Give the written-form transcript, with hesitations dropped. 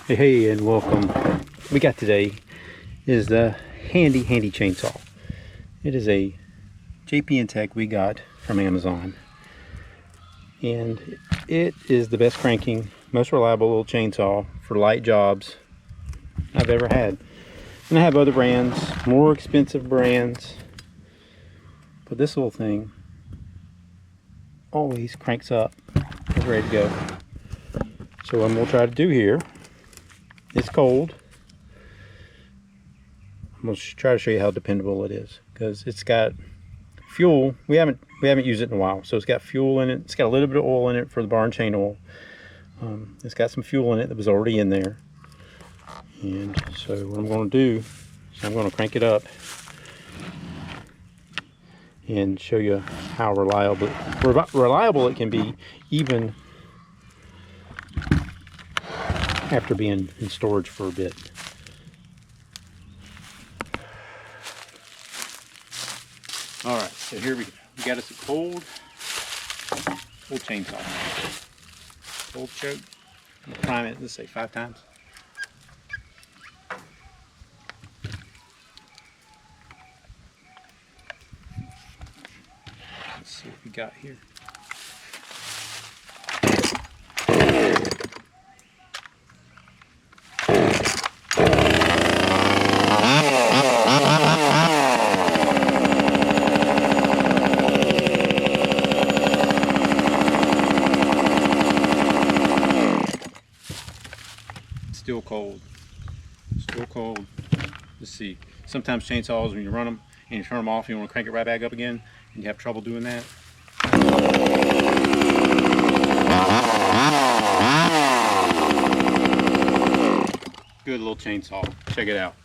Hey, and welcome. We got today is the handy chainsaw. It is a JPNTech we got from Amazon, and it is the best cranking, most reliable little chainsaw for light jobs I've ever had. And I have other brands, more expensive brands, but this little thing always cranks up. It's ready to go. So what I'm gonna try to do here, it's cold. I'm going to try to show you how dependable it is, because it's got fuel. We haven't used it in a while, so it's got fuel in it. It's got a little bit of oil in it for the bar and chain oil. It's got some fuel in it that was already in there. And so what I'm going to do is I'm going to crank it up and show you how reliable it can be, even after being in storage for a bit. All right, so here we go. We got us a cold chainsaw. Cold choke. I'm gonna prime it, let's say 5 times. Let's see what we got here. Still cold. Still cold. Let's see. Sometimes chainsaws, when you run them and you turn them off, you want to crank it right back up again, and you have trouble doing that. Good little chainsaw. Check it out.